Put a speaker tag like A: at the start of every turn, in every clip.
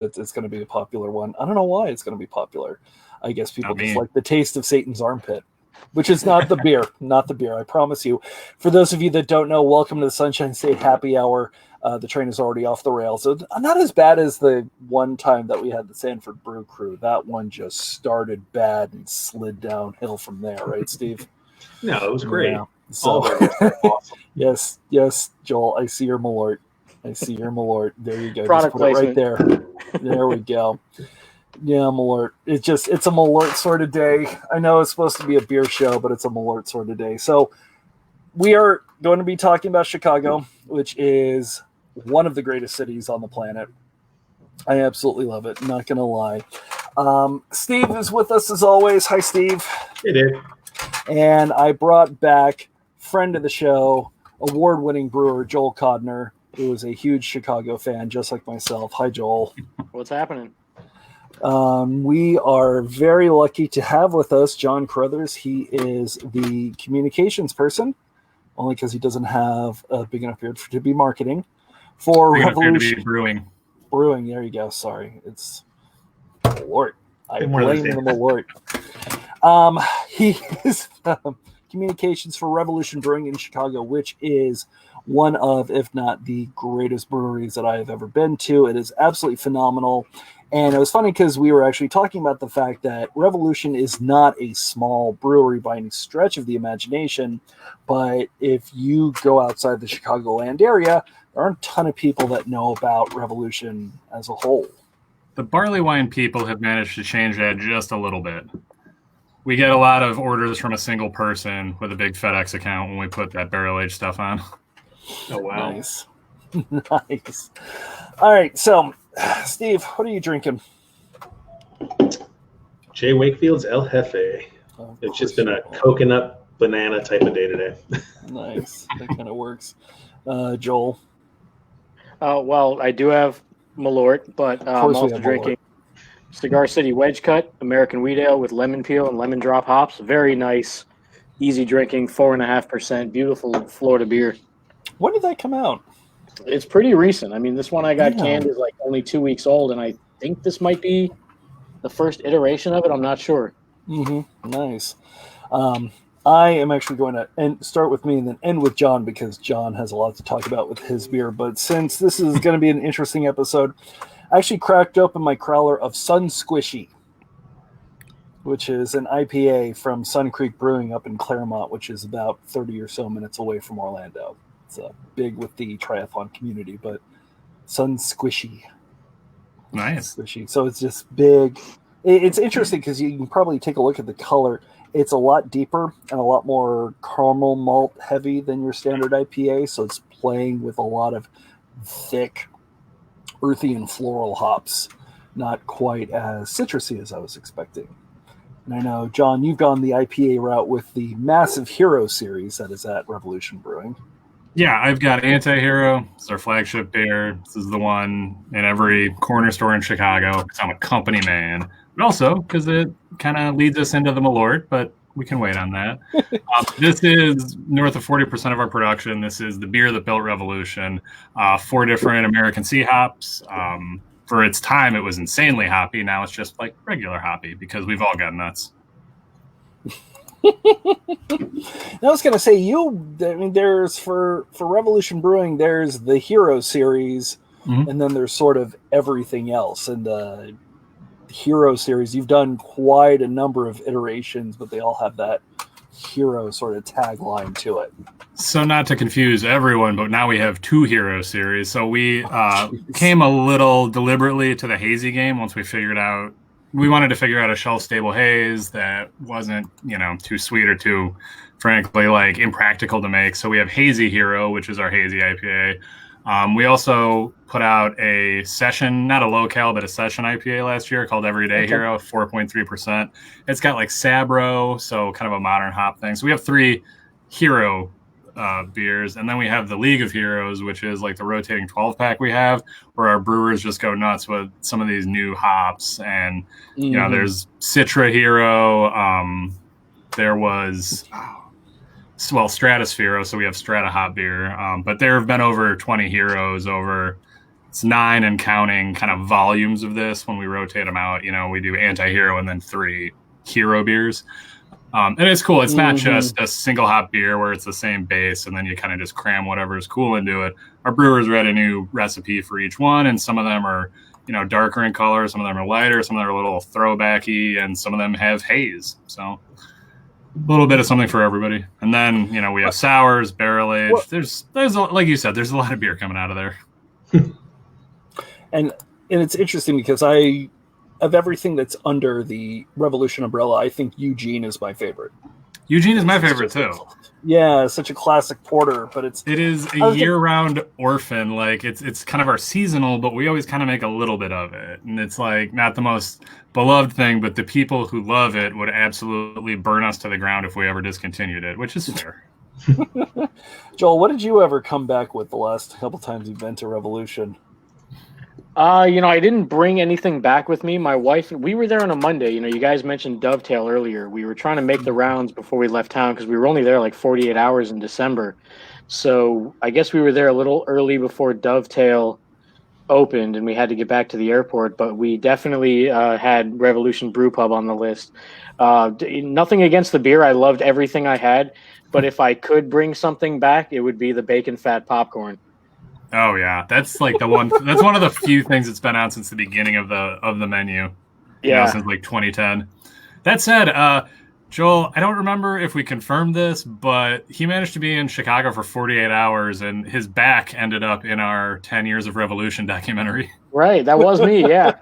A: it's going to be a popular one. I don't know why it's going to be popular. I guess people
B: Not
A: just
B: me.
A: like the taste of Satan's armpit, which is not the beer, not the beer. I promise you. For those of you that don't know, welcome to the Sunshine State Happy Hour. The train is already off the rails. So not as bad as the one time that we had the Sanford Brew Crew. That one just started bad and slid downhill from there, right, Steve?
C: No, it was great.
A: Yeah. So,
C: awesome.
A: yes, Joel, I see your Malort. There you go.
D: Product
A: just put
D: placement.
A: it right there. There we go. Yeah, Malort. It's a Malort sort of day. I know it's supposed to be a beer show, but it's a Malort sort of day. So we are going to be talking about Chicago, which is one of the greatest cities on the planet. I absolutely love it. Not going to lie. Steve is with us as always. Hi, Steve.
C: Hey, Dave.
A: And I brought back friend of the show, award-winning brewer Joel Kodner, who is a huge Chicago fan, just like myself. Hi, Joel.
D: What's happening?
A: We are very lucky to have with us John Carruthers. He is the communications person, only because he doesn't have a big enough beard to be marketing for Revolution Brewing. There you go. Sorry, it's Malort. I blame the Malort. He is communications for Revolution Brewing in Chicago, which is one of, if not the greatest breweries that I have ever been to. It is absolutely phenomenal. And it was funny because we were actually talking about the fact that Revolution is not a small brewery by any stretch of the imagination. But if you go outside the Chicagoland area, there aren't a ton of people that know about Revolution as a whole.
B: The barley wine people have managed to change that just a little bit. We get a lot of orders from a single person with a big FedEx account when we put that barrel-aged stuff on.
C: Oh, wow.
A: Nice. Nice. All right, so, Steve, what are you drinking?
C: Jay Wakefield's El Jefe. It's just been a coconut banana type of day today.
A: Nice. That kind of works. Joel?
D: Well, I do have Malort, but I'm also drinking Cigar City Wedge Cut American Wheat Ale with lemon peel and lemon drop hops. Very nice, easy drinking, 4.5%. Beautiful Florida beer.
A: When did that come out?
D: It's pretty recent. I mean, this one I got canned is like only 2 weeks old, and I think this might be the first iteration of it. I'm not sure.
A: Mm-hmm. Nice. I am actually going to start with me and then end with John because John has a lot to talk about with his beer. But since this is going to be an interesting episode, I actually cracked open my crowler of Sun Squishy, which is an IPA from Sun Creek Brewing up in Claremont, which is about 30 or so minutes away from Orlando. It's big with the triathlon community, but Sun Squishy.
B: Nice.
A: Squishy. So it's just big. It's interesting because you can probably take a look at the color. It's a lot deeper and a lot more caramel malt heavy than your standard IPA. So it's playing with a lot of thick, earthy and floral hops. Not quite as citrusy as I was expecting. And I know, John, you've gone the IPA route with the massive Hero series that is at Revolution Brewing.
B: Yeah, I've got Anti-Hero. It's our flagship beer. This is the one in every corner store in Chicago because I'm a company man. But also because it kind of leads us into the Malort, but we can wait on that. This is north of 40% of our production. This is the beer that built Revolution. 4 different American sea hops. For its time, it was insanely hoppy. Now it's just like regular hoppy because we've all got nuts.
A: I was going to say, there's for Revolution Brewing, there's the Hero series, and then there's sort of everything else. And the Hero series, you've done quite a number of iterations, but they all have that Hero sort of tagline to it.
B: So not to confuse everyone, but now we have 2 Hero series. So we came a little deliberately to the hazy game once we figured out we wanted to figure out a shelf-stable haze that wasn't, too sweet or too, frankly, like impractical to make. So we have Hazy Hero, which is our hazy IPA. We also put out a session, not a low-cal, but a session IPA last year called Everyday Hero, 4.3%. It's got like Sabro, so kind of a modern hop thing. So we have 3 Hero beers, and then we have the League of Heroes, which is like the rotating 12-pack we have, where our brewers just go nuts with some of these new hops. And there's Citra Hero. There was Stratosphere, so we have Strata hop beer. But there have been over 20 Heroes over it's 9 and counting kind of volumes of this when we rotate them out. We do Anti-Hero and then 3 hero beers. And it's cool. It's not just a single hop beer where it's the same base and then you kind of just cram whatever is cool into it. Our brewers read a new recipe for each one, and some of them are, darker in color, some of them are lighter, some of them are a little throwbacky, and some of them have haze. So a little bit of something for everybody. And then, we have sours, barrel aged. Well, there's like you said, there's a lot of beer coming out of there.
A: And it's interesting because of everything that's under the Revolution umbrella, I think Eugene is my favorite.
B: Eugene is my favorite too.
A: Yeah, it's such a classic porter, but it
B: is a year-round orphan. Like it's kind of our seasonal, but we always kind of make a little bit of it, and it's like not the most beloved thing, but the people who love it would absolutely burn us to the ground if we ever discontinued it, which is fair.
A: Joel, what did you ever come back with the last couple times you've been to Revolution?
D: I didn't bring anything back with me. My wife, we were there on a Monday. You guys mentioned Dovetail earlier. We were trying to make the rounds before we left town because we were only there like 48 hours in December. So I guess we were there a little early before Dovetail opened and we had to get back to the airport. But we definitely had Revolution Brew Pub on the list. Nothing against the beer. I loved everything I had. But if I could bring something back, it would be the bacon fat popcorn.
B: Oh yeah, that's like the one. That's one of the few things that's been out since the beginning of the menu.
D: Yeah,
B: since like 2010. That said, Joel, I don't remember if we confirmed this, but he managed to be in Chicago for 48 hours, and his back ended up in our 10 Years of Revolution documentary.
D: Right, that was me. Yeah.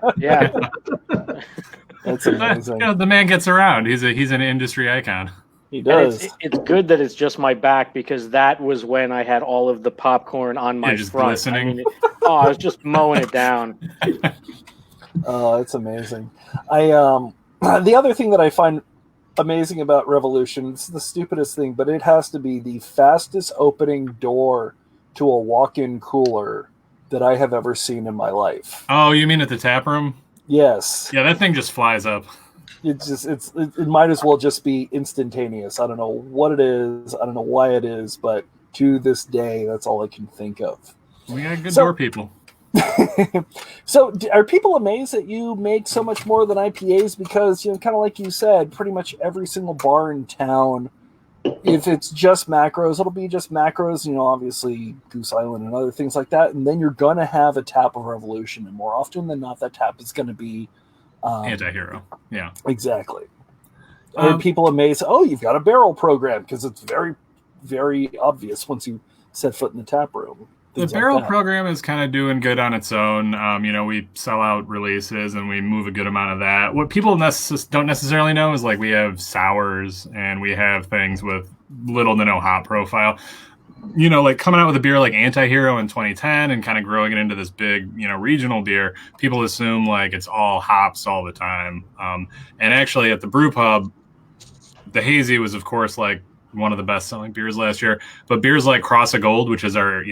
A: That's amazing.
B: The man gets around. He's an industry icon.
A: He does.
D: It's good that it's just my back because that was when I had all of the popcorn on my
B: just
D: front.
B: Glistening.
D: I was just mowing it down.
A: Oh, it's amazing. The other thing that I find amazing about Revolution, it's the stupidest thing, but it has to be the fastest opening door to a walk-in cooler that I have ever seen in my life.
B: Oh, you mean at the tap room?
A: Yes.
B: Yeah, that thing just flies up.
A: It might as well just be instantaneous. I don't know what it is. I don't know why it is, but to this day, that's all I can think of.
B: We got good door people.
A: So are people amazed that you make so much more than IPAs? Because, kind of like you said, pretty much every single bar in town, if it's just macros, it'll be just macros, obviously Goose Island and other things like that. And then you're going to have a tap of Revolution. And more often than not, that tap is going to be
B: Anti-Hero. Yeah,
A: exactly. Are people amazed? Oh, you've got a barrel program, because it's very, very obvious once you set foot in the tap room.
B: The barrel program is kind of doing good on its own. We sell out releases and we move a good amount of that. What people don't necessarily know is like we have sours and we have things with little to no hop profile. Like coming out with a beer like Anti-Hero in 2010 and kind of growing it into this big, regional beer, people assume like it's all hops all the time. And actually at the brew pub, the hazy was of course like one of the best selling beers last year, but beers like Cross of Gold, which is our,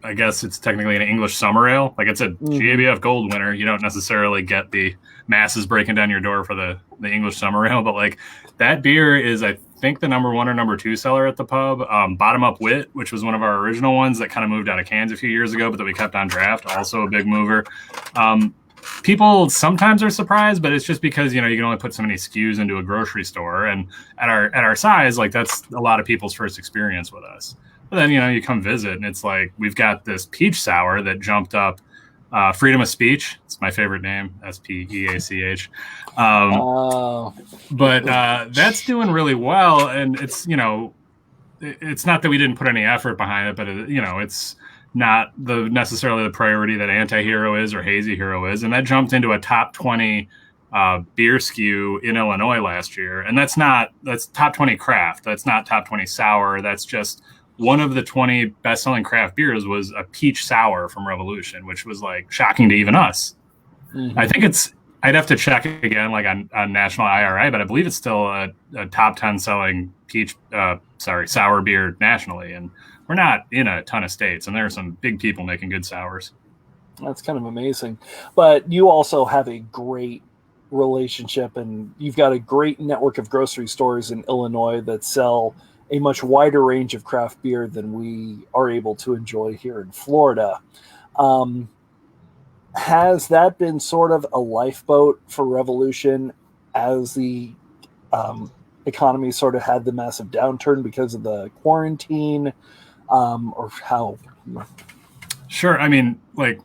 B: I guess it's technically an English summer ale. Like it's a GABF Gold winner. You don't necessarily get the masses breaking down your door for the English summer ale, but like that beer is, I think, the number 1 or number 2 seller at the pub. Bottom Up Wit, which was one of our original ones that kind of moved out of cans a few years ago, but that we kept on draft, also a big mover. People sometimes are surprised, but it's just because, you can only put so many SKUs into a grocery store. And at our size, like that's a lot of people's first experience with us. But then, you come visit and it's like, we've got this peach sour that jumped up, Freedom of Speech. It's my favorite name, SPEACH. But that's doing really well. And it's, it's not that we didn't put any effort behind it, but it's not necessarily the priority that Anti-Hero is or Hazy Hero is. And that jumped into a top 20 beer SKU in Illinois last year. And that's top 20 craft. That's not top 20 sour. That's just one of the 20 best-selling craft beers was a peach sour from Revolution, which was like shocking to even us. Mm-hmm. I think I'd have to check again, like on national IRI, but I believe it's still a top 10 selling sour beer nationally. And we're not in a ton of states, and there are some big people making good sours.
A: That's kind of amazing. But you also have a great relationship, and you've got a great network of grocery stores in Illinois that sell a much wider range of craft beer than we are able to enjoy here in Florida. has that been sort of a lifeboat for Revolution as the economy sort of had the massive downturn because of the quarantine, or how?
B: Sure. I mean, like,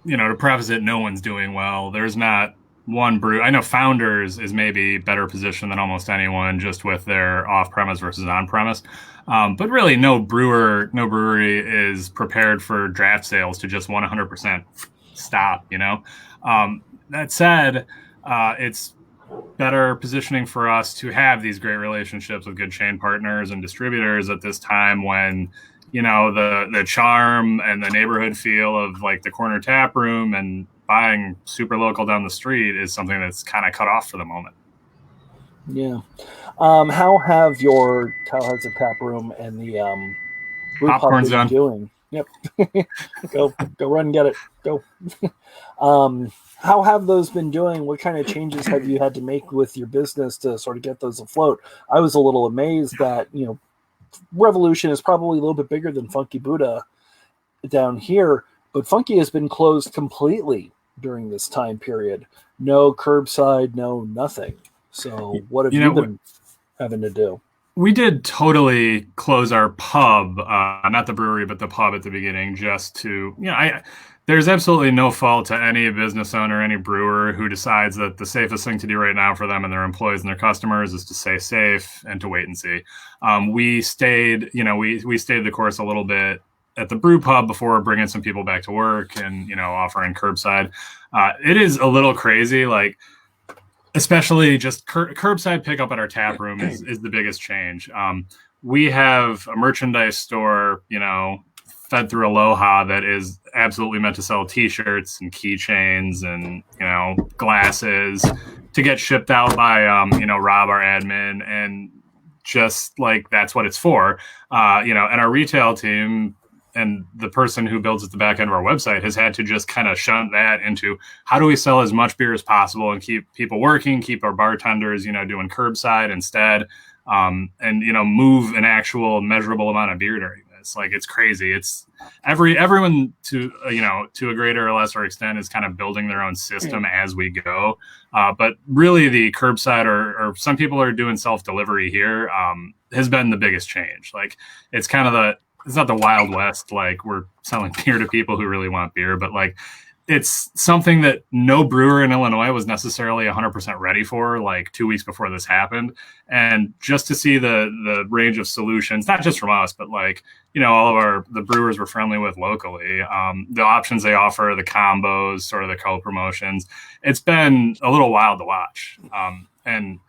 B: to preface it, no one's doing well. There's not one brew. I know Founders is maybe better positioned than almost anyone just with their off-premise versus on-premise. But really, no brewery is prepared for draft sales to just 100% stop, That said, it's better positioning for us to have these great relationships with good chain partners and distributors at this time when, the charm and the neighborhood feel of like the corner tap room and buying super local down the street is something that's kind of cut off for the moment.
A: Yeah. How have your Tallahassee tap room and the brew pub
B: Popcorn's
A: been
B: done.
A: doing? Yep. go run and get it. Go. How have those been doing? What kind of changes have you had to make with your business to sort of get those afloat? I was a little amazed that, Revolution is probably a little bit bigger than Funky Buddha down here, but Funky has been closed completely during this time period. No curbside, no nothing. So what have you been having to do?
B: We did totally close our pub, not the brewery, but the pub at the beginning, just to, there's absolutely no fault to any business owner, any brewer who decides that the safest thing to do right now for them and their employees and their customers is to stay safe and to wait and see. We stayed, we stayed the course a little bit at the brew pub before bringing some people back to work and, offering curbside. It is a little crazy, like, especially just curbside pickup at our tap room is the biggest change. We have a merchandise store, fed through Aloha that is absolutely meant to sell T-shirts and keychains and, glasses to get shipped out by, Rob, our admin. And just like, that's what it's for. And our retail team and the person who builds at the back end of our website has had to just kind of shunt that into how do we sell as much beer as possible and keep people working, keep our bartenders, doing curbside instead, and, move an actual measurable amount of beer during this. Like, it's crazy. It's everyone to a greater or lesser extent is kind of building their own system as we go. But really the curbside or some people are doing self-delivery here has been the biggest change. Like, it's kind of it's not the Wild West, like we're selling beer to people who really want beer, but like it's something that no brewer in Illinois was necessarily 100% ready for, like 2 weeks before this happened. And just to see the range of solutions, not just from us, but like, all of the brewers we're friendly with locally, the options they offer, the combos, sort of the co-promotions, it's been a little wild to watch. And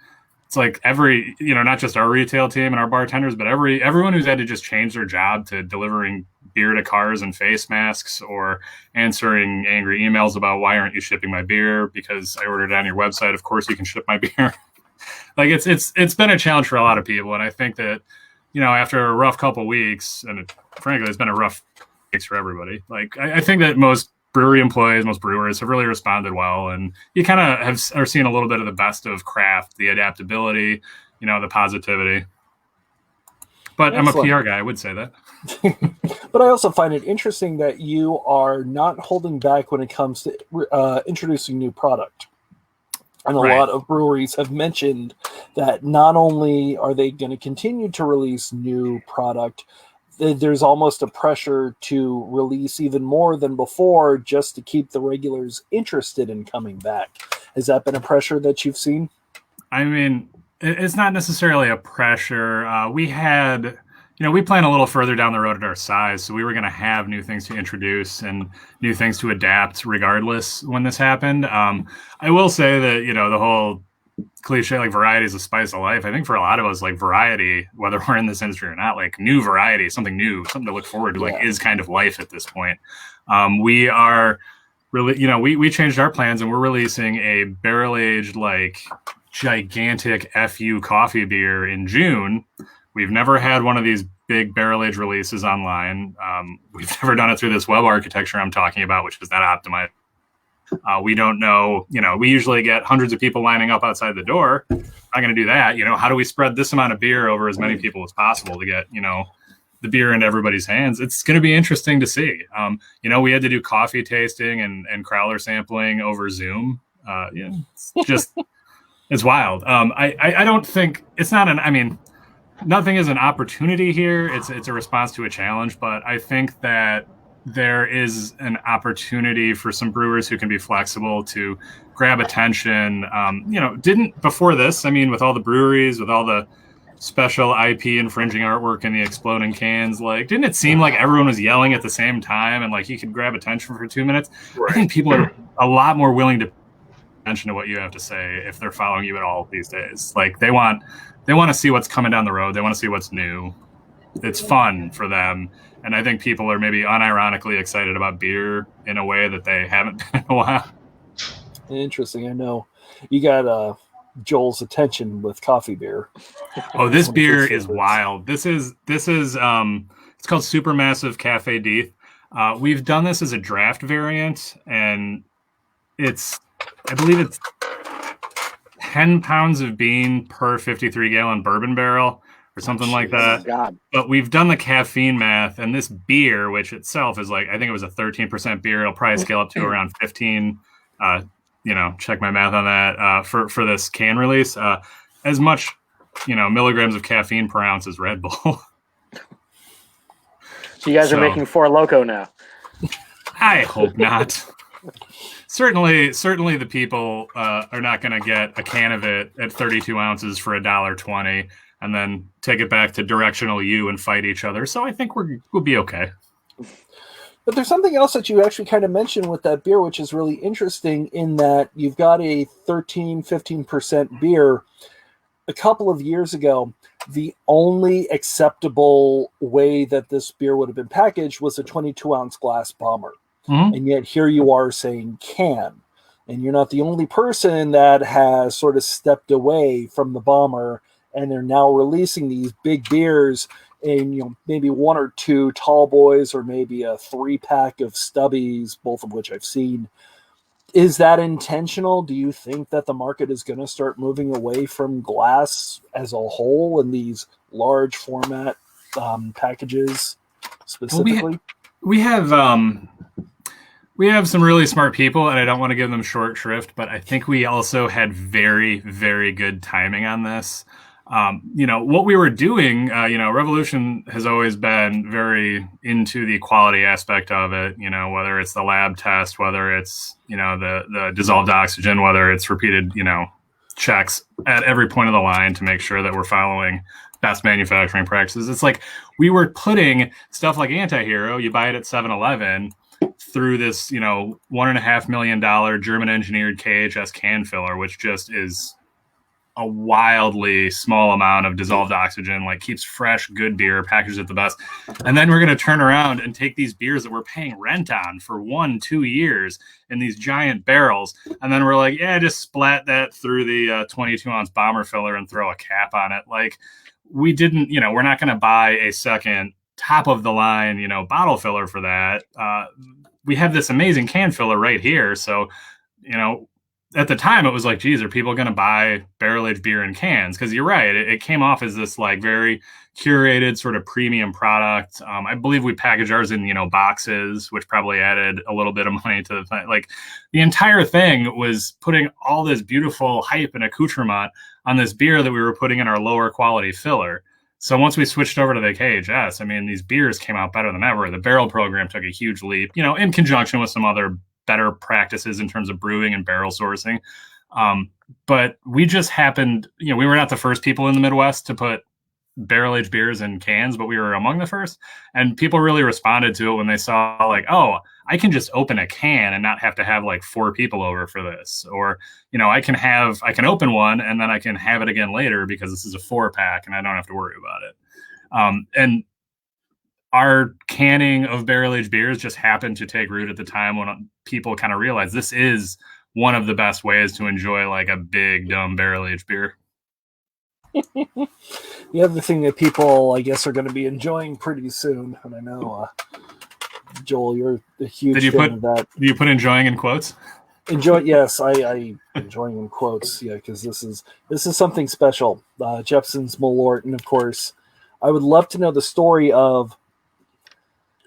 B: it's like every, not just our retail team and our bartenders, but everyone who's had to just change their job to delivering beer to cars and face masks or answering angry emails about why aren't you shipping my beer because I ordered it on your website. Of course you can ship my beer. Like it's been a challenge for a lot of people. And I think that, after a rough couple weeks, and frankly, it's been a rough weeks for everybody. Like I think that most brewery employees, most brewers have really responded well. And you kind of are seeing a little bit of the best of craft, the adaptability, the positivity. But excellent. I'm a PR guy. I would say that.
A: But I also find it interesting that you are not holding back when it comes to introducing new product. And a lot of breweries have mentioned that not only are they going to continue to release new product, there's almost a pressure to release even more than before just to keep the regulars interested in coming back. Has that been a pressure that you've seen?
B: I mean, it's not necessarily a pressure. We had, we plan a little further down the road at our size, so we were going to have new things to introduce and new things to adapt regardless when this happened. I will say that, the whole cliche, like variety is the spice of life. I think for a lot of us, like variety, whether we're in this industry or not, like new variety, something new, something to look forward to, like is kind of life at this point. We are really, we changed our plans and we're releasing a barrel-aged, like gigantic FU coffee beer in June. We've never had one of these big barrel-aged releases online. We've never done it through this web architecture I'm talking about, which is not optimized. We don't know, we usually get hundreds of people lining up outside the door. I'm not going to do that. How do we spread this amount of beer over as many people as possible to get, the beer into everybody's hands. It's going to be interesting to see. We had to do coffee tasting and crowler sampling over Zoom. It's just it's wild. I don't think it's not nothing is an opportunity here. It's a response to a challenge, but I think that there is an opportunity for some brewers who can be flexible to grab attention. Didn't before this, with all the breweries, with all the special IP infringing artwork and the exploding cans, didn't it seem like everyone was yelling at the same time and you could grab attention for 2 minutes? Right. I think people are a lot more willing to pay attention to what you have to say if they're following you at all these days. They want to see what's coming down the road. They want to see what's new. It's fun for them. And I think people are maybe unironically excited about beer in a way that they haven't been in a while.
A: Interesting. I know you got Joel's attention with coffee beer.
B: Oh, this beer is wild. This is it's called Supermassive Cafe D'Ith. We've done this as a draft variant, and I believe it's 10 pounds of bean per 53-gallon bourbon barrel or something like that. God. But we've done the caffeine math, and this beer, which itself is I think it was a 13% beer. It'll probably scale up to around 15. Check my math on that for this can release. As much, milligrams of caffeine per ounce as Red Bull.
D: So you guys are making Four Loko now.
B: I hope not. Certainly the people are not going to get a can of it at 32 ounces for $1.20 and then take it back to Directional U and fight each other. So I think we'll be okay.
A: But there's something else that you actually kind of mentioned with that beer, which is really interesting in that you've got a 15% beer. A couple of years ago, the only acceptable way that this beer would have been packaged was a 22-ounce glass bomber. Mm-hmm. And yet here you are saying can. And you're not the only person that has sort of stepped away from the bomber, and they're now releasing these big beers in maybe one or two tall boys or maybe a 3-pack of stubbies, both of which I've seen. Is that intentional? Do you think that the market is going to start moving away from glass as a whole in these large format packages specifically?
B: Well, we have some really smart people, and I don't want to give them short shrift, but I think we also had very, very good timing on this. What we were doing, Revolution has always been very into the quality aspect of it, whether it's the lab test, whether it's, the dissolved oxygen, whether it's repeated, checks at every point of the line to make sure that we're following best manufacturing practices. It's we were putting stuff like Anti-Hero, you buy it at 7-Eleven, through this, $1.5 million German engineered KHS can filler, which just is a wildly small amount of dissolved oxygen, keeps fresh, good beer, packaged at the best. And then we're going to turn around and take these beers that we're paying rent on for 1-2 years in these giant barrels. And then we're just splat that through the 22-ounce bomber filler and throw a cap on it. We didn't, we're not going to buy a second top of the line, bottle filler for that. We have this amazing can filler right here. So, at the time it was geez, are people going to buy barrel-aged beer in cans? Because you're right, it came off as this very curated sort of premium product. I believe we packaged ours in boxes, which probably added a little bit of money to the thing. The entire thing was putting all this beautiful hype and accoutrement on this beer that we were putting in our lower quality filler. So once we switched over to the KHS, these beers came out better than ever. The barrel program took a huge leap, in conjunction with some other better practices in terms of brewing and barrel sourcing. But we just happened, we were not the first people in the Midwest to put barrel-aged beers in cans, but we were among the first. And people really responded to it when they saw oh, I can just open a can and not have to have 4 people over for this. Or, I can open one and then I can have it again later because this is a 4-pack and I don't have to worry about it. And our canning of barrel-aged beers just happened to take root at the time when people kind of realized this is one of the best ways to enjoy a big, dumb barrel-aged beer.
A: The other thing that people, I guess, are going to be enjoying pretty soon, and I know, Joel, you're a huge fan of that.
B: Did you put enjoying in quotes?
A: Enjoy, yes, I enjoying in quotes, yeah, because this is something special. Jeppson's Malort, and of course, I would love to know the story of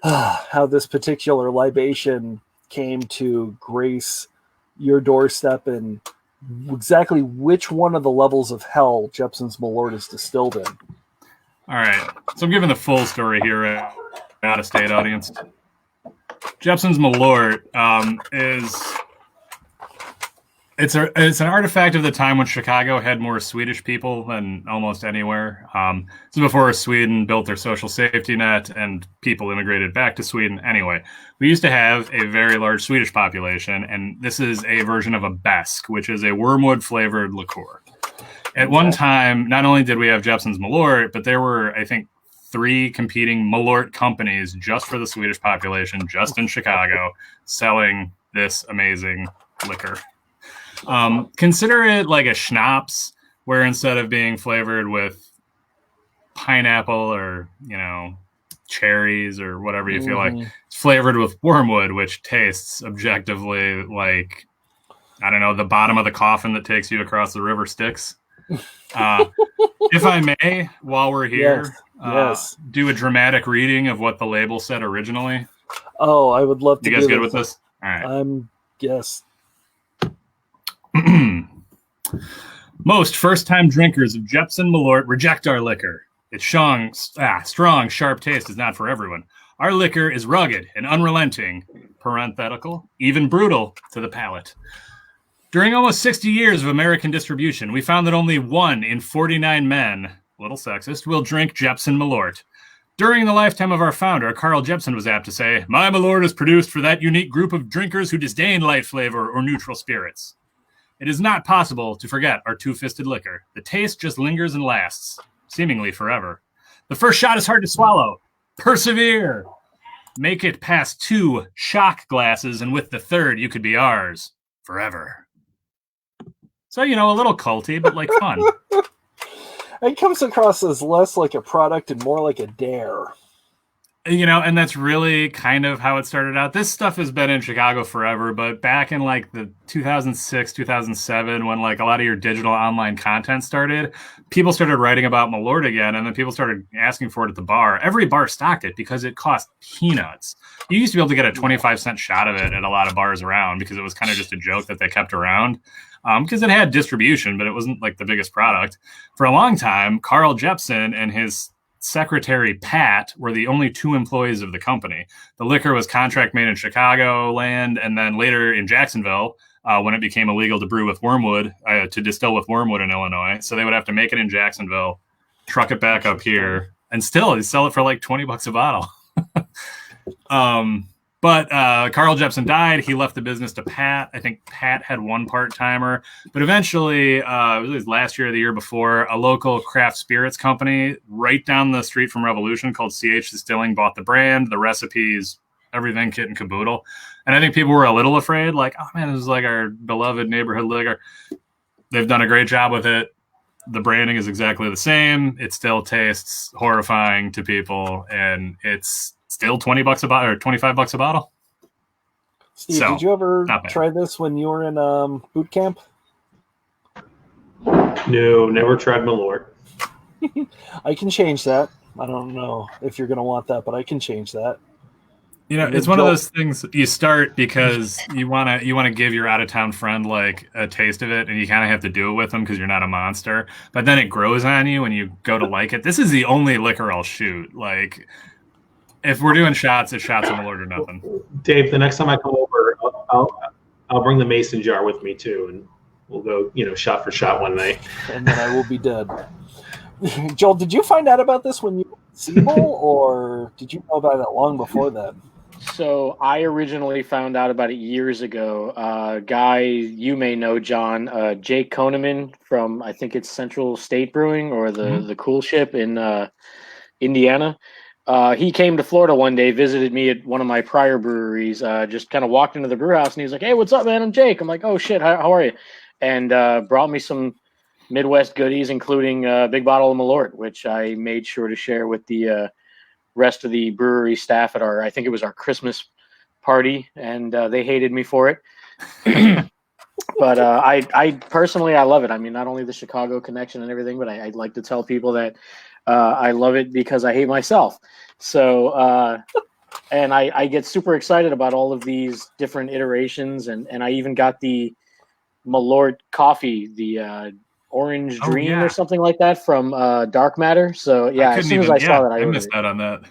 A: how this particular libation came to grace your doorstep and exactly which one of the levels of hell Jeppson's Malort is distilled in.
B: All right. So I'm giving the full story here, out-of-state audience. Jeppson's Malort it's an artifact of the time when Chicago had more Swedish people than almost anywhere. This is before Sweden built their social safety net and people immigrated back to Sweden. Anyway, we used to have a very large Swedish population, and this is a version of a Besk, which is a wormwood-flavored liqueur. At one time, not only did we have Jeppson's Malort, but there were, I think, 3 competing Malort companies just for the Swedish population, just in Chicago, selling this amazing liquor. Consider it like a schnapps, where instead of being flavored with pineapple or, cherries or whatever you feel like, it's flavored with wormwood, which tastes objectively like, I don't know, the bottom of the coffin that takes you across the river Styx. If I may, while we're here,
A: yes.
B: Do a dramatic reading of what the label said originally.
A: Oh, I would love to.
B: You guys good with this? All right.
A: Yes.
B: Most first-time drinkers of Jeppson Malort reject our liquor. Its strong, sharp taste is not for everyone. Our liquor is rugged and unrelenting, parenthetical, even brutal to the palate. During almost 60 years of American distribution, we found that only 1 in 49 men, a little sexist, will drink Jeppson Malort. During the lifetime of our founder, Carl Jeppson was apt to say, "My Malort is produced for that unique group of drinkers who disdain light flavor or neutral spirits." It is not possible to forget our two-fisted liquor. The taste just lingers and lasts, seemingly forever. The first shot is hard to swallow. Persevere. Make it past 2 shock glasses, and with the third, you could be ours forever. So, a little culty, but fun.
A: It comes across as less like a product and more like a dare.
B: And that's really kind of how it started out. This stuff has been in Chicago forever, but back in the 2006, 2007, when a lot of your digital online content started, people started writing about Malort again, and then people started asking for it at the bar. Every bar stocked it because it cost peanuts. You used to be able to get a 25-cent shot of it at a lot of bars around because it was kind of just a joke that they kept around. Because it had distribution, but it wasn't the biggest product. For a long time, Carl Jeppson and his secretary Pat were the only 2 employees of the company. The liquor was contract made in Chicago land, and then later in Jacksonville when it became illegal to brew with wormwood, to distill with wormwood in Illinois. So they would have to make it in Jacksonville, truck it back up here, and still they sell it for $20 a bottle. But Carl Jeppson died. He left the business to Pat. I think Pat had 1 part-timer. But eventually, it was last year or the year before, a local craft spirits company right down the street from Revolution called CH Distilling bought the brand, the recipes, everything kit and caboodle. And I think people were a little afraid, oh, man, this is our beloved neighborhood liquor. They've done a great job with it. The branding is exactly the same. It still tastes horrifying to people, and it's still $20 a bottle or $25 a bottle.
A: Steve, did you ever try this when you were in boot camp?
C: No, never tried Malort.
A: I can change that. I don't know if you're going to want that, but I can change that.
B: It's one of those things you start because you want to give your out of town friend a taste of it, and you kind of have to do it with them because you're not a monster. But then it grows on you when you go to like it. This is the only liquor I'll shoot. If we're doing shots, it's shots of Malort or nothing.
C: Dave, the next time I come over, I'll bring the mason jar with me too, and we'll go shot for shot one night.
A: And then I will be dead. Joel, did you find out about this when you were in Siebel, or did you know about it long before that?
D: So I originally found out about it years ago. Guy you may know, John, Jake Koneman from, I think it's Central State Brewing or the Cool Ship in Indiana. He came to Florida one day, visited me at one of my prior breweries, just kind of walked into the brew house, and he was like, "Hey, what's up, man? I'm Jake." I'm like, "Oh, shit, how are you?" And brought me some Midwest goodies, including a big bottle of Malort, which I made sure to share with the rest of the brewery staff at I think it was our Christmas party, and they hated me for it. But I personally, I love it. I mean, not only the Chicago connection and everything, but I like to tell people that I love it because I hate myself. So, and I get super excited about all of these different iterations. And I even got the Malort coffee, the Orange Dream or something like that from Dark Matter. So, yeah, as soon as I saw that, I
B: missed out on that.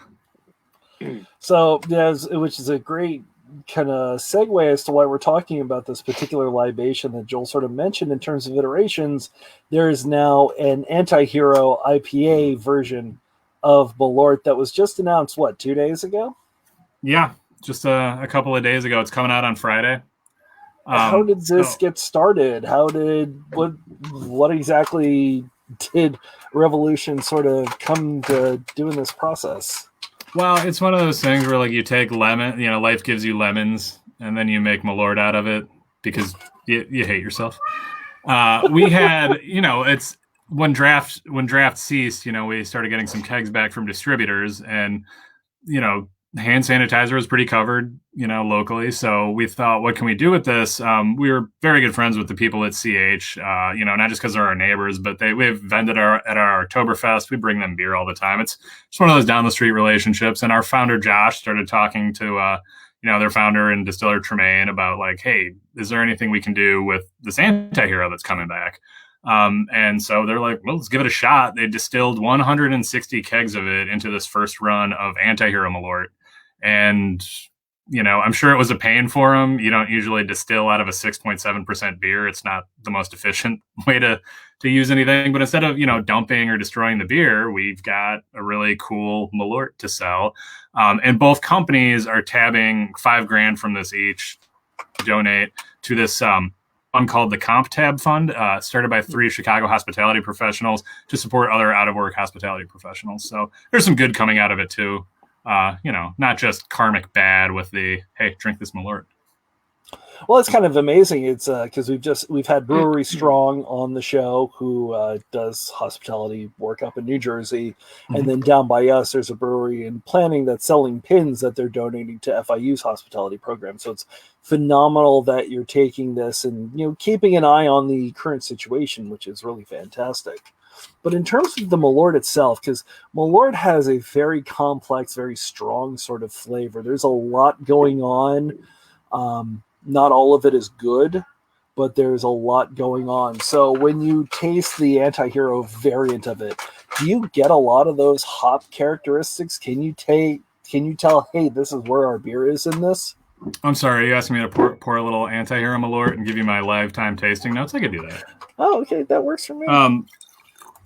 A: So, yeah, which is a great kind of segue as to why we're talking about this particular libation that Joel sort of mentioned in terms of iterations. There is now an Anti-Hero IPA version of Malort that was just announced, 2 days ago?
B: Yeah, just a couple of days ago. It's coming out on Friday.
A: How did this get started? What exactly did Revolution sort of come to doing this process?
B: Well, it's one of those things where like you take lemon, life gives you lemons, and then you make Malort out of it because you hate yourself. We had, it's when draft ceased, we started getting some kegs back from distributors, and hand sanitizer was pretty covered, locally. So we thought, what can we do with this? We were very good friends with the people at CH, not just because they're our neighbors, but we've vended at our Oktoberfest. We bring them beer all the time. It's just one of those down the street relationships. And our founder, Josh, started talking to, their founder and distiller Tremaine about like, hey, is there anything we can do with this Anti-Hero that's coming back? And so they're like, well, let's give it a shot. They distilled 160 kegs of it into this first run of Anti-Hero Malort. And, I'm sure it was a pain for them. You don't usually distill out of a 6.7% beer. It's not the most efficient way to use anything. But instead of, dumping or destroying the beer, we've got a really cool Malort to sell. And both companies are tabbing $5,000 from this each to donate to this fund called the Comp Tab Fund, started by 3 Chicago hospitality professionals to support other out-of-work hospitality professionals. So there's some good coming out of it too. Not just karmic bad with the, hey, drink this Malort.
A: Well, it's kind of amazing. It's because we've had Brewery Strong on the show, who does hospitality work up in New Jersey, and then down by us, there's a brewery in Planning that's selling pins that they're donating to FIU's hospitality program. So it's phenomenal that you're taking this and keeping an eye on the current situation, which is really fantastic. But in terms of the Malort itself, because Malort has a very complex, very strong sort of flavor. There's a lot going on. Not all of it is good, but there's a lot going on. So when you taste the Anti-Hero variant of it, do you get a lot of those hop characteristics? Can you tell, hey, this is where our beer is in this?
B: I'm sorry, you asking me to pour a little Anti-Hero Malort and give you my lifetime tasting notes? I could do that.
A: Oh, okay, that works for me.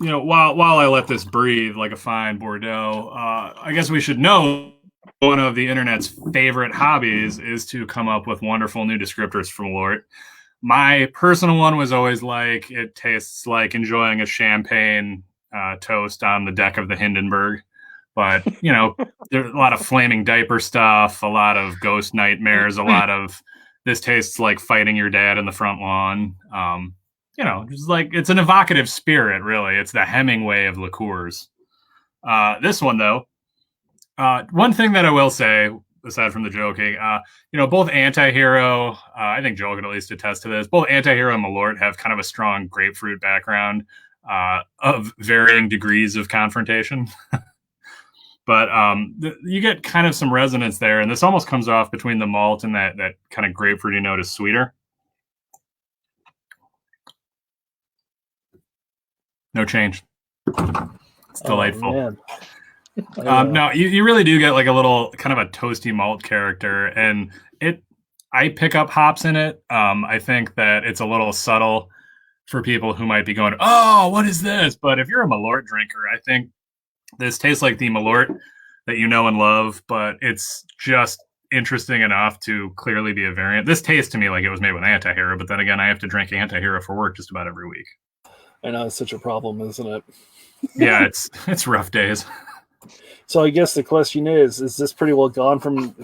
B: While I let this breathe like a fine Bordeaux, I guess we should know one of the internet's favorite hobbies is to come up with wonderful new descriptors for Malort. My personal one was always like, it tastes like enjoying a champagne toast on the deck of the Hindenburg. But, there's a lot of flaming diaper stuff, a lot of ghost nightmares, a lot of this tastes like fighting your dad in the front lawn. Just like it's an evocative spirit, really. It's the Hemingway of liqueurs. This one, though, one thing that I will say, aside from the joking, both Anti-Hero, I think Joel could at least attest to this, both Anti-Hero and Malort have kind of a strong grapefruit background of varying degrees of confrontation. But you get kind of some resonance there, and this almost comes off between the malt and that kind of grapefruity note is sweeter. No change. It's delightful. No, you really do get like a little kind of a toasty malt character, and I pick up hops in it. I think that it's a little subtle for people who might be going, oh, what is this? But if you're a Malort drinker, I think this tastes like the Malort that you know and love, but it's just interesting enough to clearly be a variant. This tastes to me like it was made with Anti-Hero, but then again, I have to drink Anti-Hero for work just about every week.
A: I know, it's such a problem, isn't it?
B: Yeah, it's rough days.
A: So I guess the question is this pretty well gone from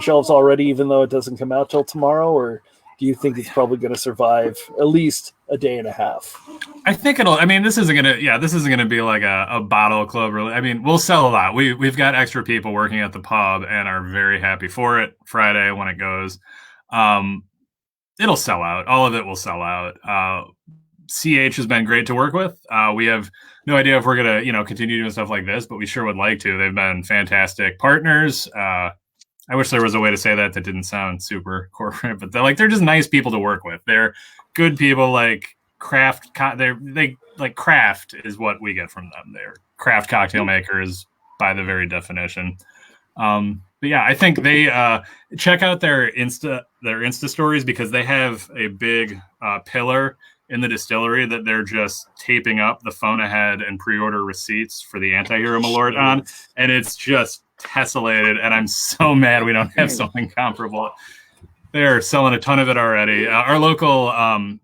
A: shelves already, even though it doesn't come out till tomorrow, or do you think it's probably going to survive at least a day and a half?
B: I think it'll. I mean, this isn't gonna be like a bottle club. Really, I mean, we'll sell a lot. We've got extra people working at the pub and are very happy for it. Friday when it goes, it'll sell out. All of it will sell out. CH has been great to work with. We have no idea if we're going to, continue doing stuff like this, but we sure would like to. They've been fantastic partners. I wish there was a way to say that didn't sound super corporate, but they're just nice people to work with. They're good people. Like craft, they like craft is what we get from them. They're craft cocktail makers by the very definition. But yeah, I think they check out their Insta stories, because they have a big pillar in the distillery that they're just taping up the phone ahead and pre-order receipts for the Anti-Hero Malort on, and it's just tessellated, and I'm so mad we don't have something comparable. They're selling a ton of it already. Our local,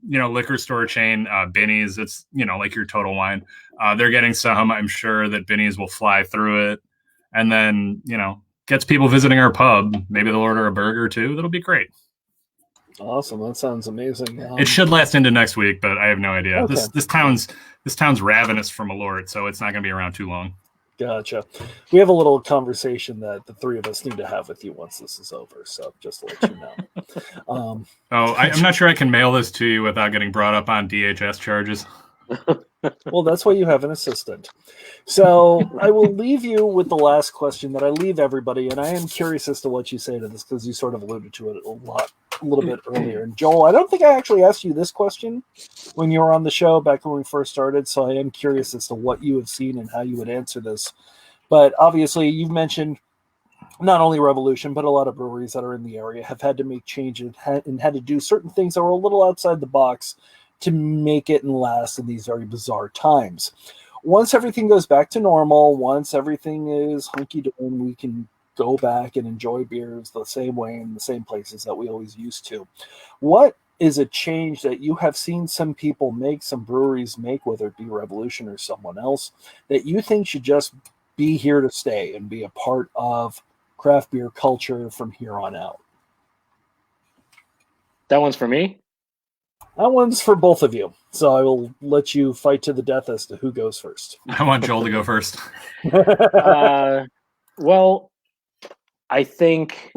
B: liquor store chain, Binny's, it's, like your Total Wine. They're getting some. I'm sure that Binny's will fly through it, and then, gets people visiting our pub. Maybe they'll order a burger too. That'll be great.
A: Awesome. That sounds amazing.
B: It should last into next week, but I have no idea.
A: Okay.
B: This town's ravenous for Malort, so it's not going to be around too long.
A: Gotcha. We have a little conversation that the three of us need to have with you once this is over. So just to let you know.
B: I'm not sure I can mail this to you without getting brought up on DHS charges.
A: Well, that's why you have an assistant. So I will leave you with the last question that I leave everybody, and I am curious as to what you say to this, because you sort of alluded to it a little bit earlier. And Joel, I don't think I actually asked you this question when you were on the show back when we first started, so I am curious as to what you have seen and how you would answer this. But obviously, you've mentioned not only Revolution, but a lot of breweries that are in the area have had to make changes and had to do certain things that were a little outside the box to make it and last in these very bizarre times. Once everything goes back to normal, once everything is hunky-dory, we can go back and enjoy beers the same way in the same places that we always used to. What is a change that you have seen some people make, some breweries make, whether it be Revolution or someone else, that you think should just be here to stay and be a part of craft beer culture from here on out?
D: That one's for me?
A: That one's for both of you. So I will let you fight to the death as to who goes first.
B: I want Joel to go first.
D: Well, I think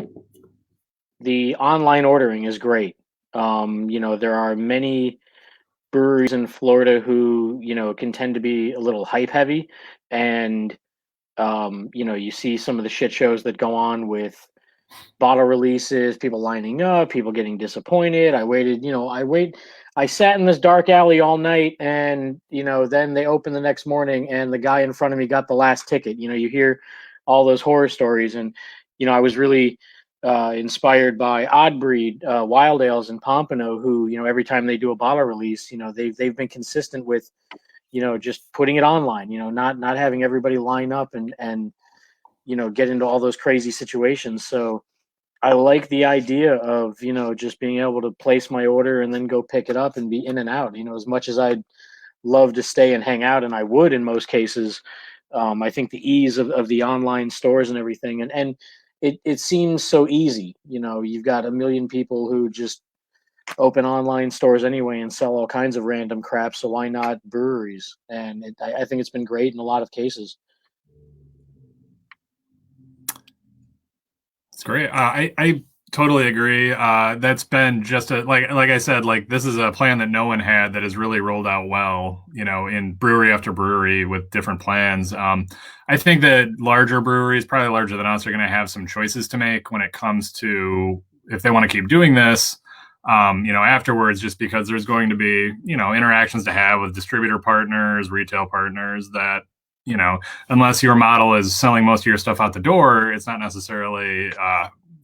D: the online ordering is great. There are many breweries in Florida who, can tend to be a little hype heavy. And, you see some of the shit shows that go on with bottle releases, people lining up, people getting disappointed. I sat in this dark alley all night, and then they opened the next morning and the guy in front of me got the last ticket. You hear all those horror stories, and I was really inspired by Odd Breed Wild Ales in Pompano, who every time they do a bottle release, they've been consistent with just putting it online, not having everybody line up and get into all those crazy situations. So I like the idea of, just being able to place my order and then go pick it up and be in and out. As much as I'd love to stay and hang out, and I would in most cases, I think the ease of the online stores and everything, and it seems so easy. You've got a million people who just open online stores anyway and sell all kinds of random crap, so why not breweries? And I think it's been great in a lot of cases.
B: It's great. I totally agree. That's been just like I said, like this is a plan that no one had that has really rolled out well, in brewery after brewery with different plans. I think that larger breweries, probably larger than us, are going to have some choices to make when it comes to if they want to keep doing this, afterwards, just because there's going to be, interactions to have with distributor partners, retail partners that, unless your model is selling most of your stuff out the door, it's not necessarily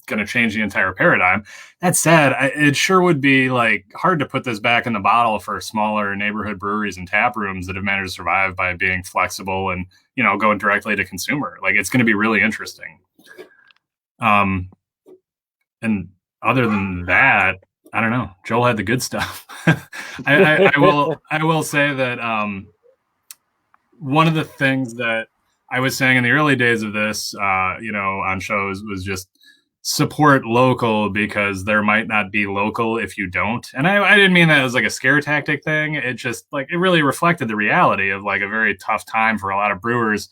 B: going to change the entire paradigm. That said, it sure would be like hard to put this back in the bottle for smaller neighborhood breweries and tap rooms that have managed to survive by being flexible and, going directly to consumer. Like it's going to be really interesting. And other than that, I don't know. Joel had the good stuff. I will say that one of the things that I was saying in the early days of this, on shows was just support local, because there might not be local if you don't. And I didn't mean that as like a scare tactic thing. It just it really reflected the reality of like a very tough time for a lot of brewers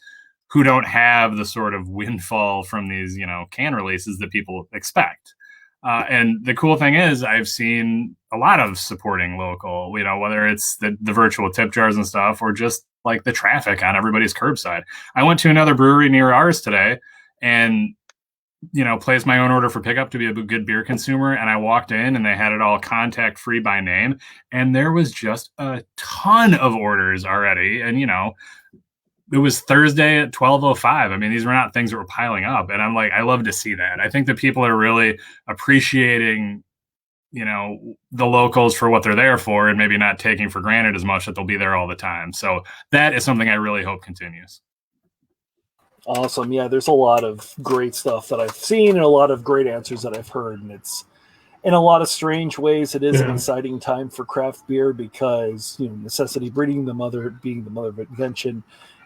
B: who don't have the sort of windfall from these, can releases that people expect. And the cool thing is I've seen a lot of supporting local, whether it's the virtual tip jars and stuff or just like the traffic on everybody's curbside. I went to another brewery near ours today and, placed my own order for pickup to be a good beer consumer. And I walked in and they had it all contact free by name. And there was just a ton of orders already. And, it was Thursday at 12:05. I mean, these were not things that were piling up. And I'm like, I love to see that. I think that people are really appreciating, the locals for what they're there for and maybe not taking for granted as much that they'll be there all the time. So that is something I really hope continues.
A: Awesome. Yeah, there's a lot of great stuff that I've seen and a lot of great answers that I've heard. And it's, in a lot of strange ways, it is an exciting time for craft beer because, necessity being the mother of invention.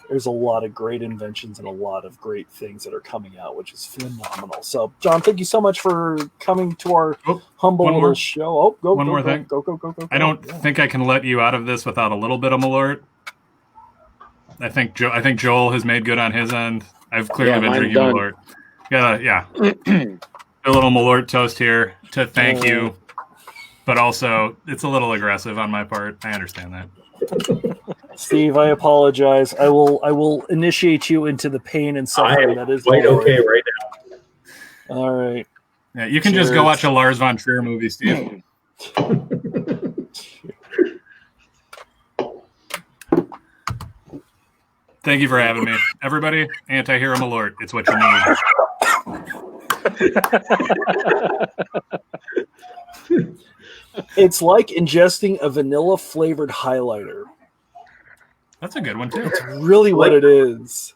A: There's a lot of great inventions and a lot of great things that are coming out, which is phenomenal. So, John, thank you so much for coming to our humble little show.
B: One more thing. Go. I don't think I can let you out of this without a little bit of Malort. I think Joel has made good on his end. I've clearly been drinking Malort. Yeah. A little Malort toast here to thank you, but also it's a little aggressive on my part. I understand that.
A: Steve, I apologize. I will initiate you into the pain and suffering that is
C: quite okay right now.
A: All right.
B: Yeah, you can just go watch a Lars von Trier movie, Steve. Thank you for having me. Everybody, Anti-Hero Malort. It's what you
A: need. It's like ingesting a vanilla-flavored highlighter.
B: That's a good one, too.
A: That's really what it is.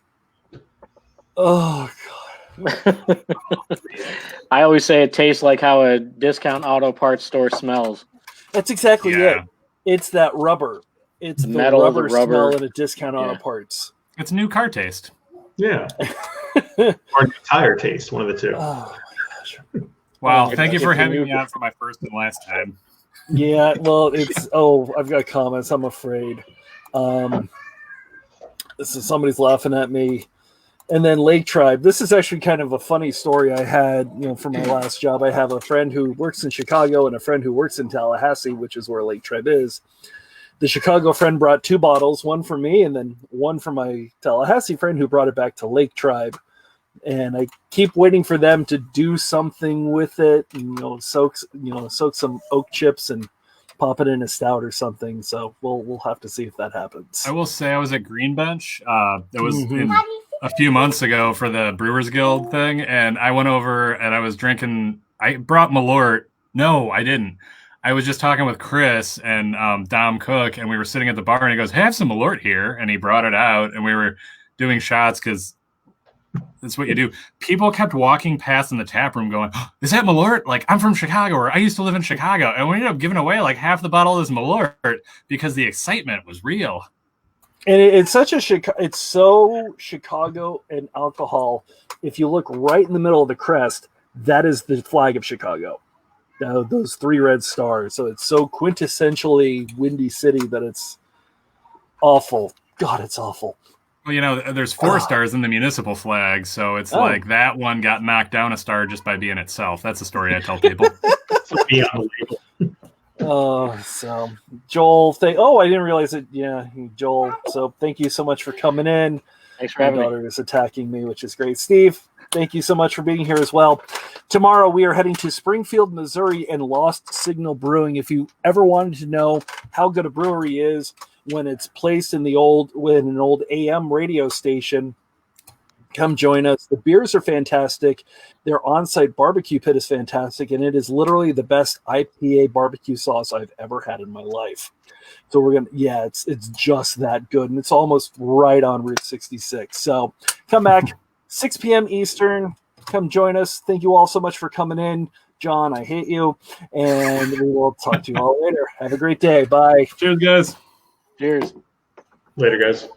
A: Oh, God.
D: I always say it tastes like how a discount auto parts store smells.
A: That's exactly it. It's that rubber. It's the rubber smell in a discount auto parts.
B: It's new car taste.
C: Yeah. Or new tire taste, one of the two.
A: Oh, my gosh.
B: Wow, thank you for having me on for my first and last time.
A: Yeah, well, I've got comments, I'm afraid. Somebody's laughing at me. And then Lake Tribe. This is actually kind of a funny story I had, for my last job. I have a friend who works in Chicago and a friend who works in Tallahassee, which is where Lake Tribe is. The Chicago friend brought 2 bottles, one for me and then one for my Tallahassee friend who brought it back to Lake Tribe. And I keep waiting for them to do something with it, and, soak some oak chips and pop it in a stout or something. So we'll have to see if that happens.
B: I will say I was at Green Bench. It was a few months ago for the Brewers Guild thing, and I went over and I was drinking. I brought Malort. No, I didn't. I was just talking with Chris and Dom Cook, and we were sitting at the bar, and he goes, "Hey, I have some Malort here," and he brought it out, and we were doing shots because that's what you do. People kept walking past in the tap room going, oh, "Is that Malort? Like, I'm from Chicago, or I used to live in Chicago," and we ended up giving away like half the bottle of this Malort because the excitement was real.
A: And it's it's so Chicago and alcohol. If you look right in the middle of the crest, that is the flag of Chicago. Those 3 red stars. So it's so quintessentially Windy City that it's awful. God, it's awful.
B: Well, there's 4 stars in the municipal flag, so it's like that one got knocked down a star just by being itself. That's the story I tell people.
C: So be on the label.
A: So Joel, I didn't realize it. Yeah, Joel. So thank you so much for coming in.
D: Thanks for having me.
A: My daughter is attacking me, which is great. Steve, thank you so much for being here as well. Tomorrow we are heading to Springfield, Missouri, and Lost Signal Brewing. If you ever wanted to know how good a brewery is when it's placed in an old AM radio station, come join us. The beers are fantastic. Their on-site barbecue pit is fantastic, and it is literally the best IPA barbecue sauce I've ever had in my life. So it's just that good, and it's almost right on Route 66. So come back, 6 p.m. Eastern. Come join us. Thank you all so much for coming in. John, I hate you, and we will talk to you all later. Have a great day. Bye.
B: Cheers, guys.
D: Cheers.
C: Later, guys.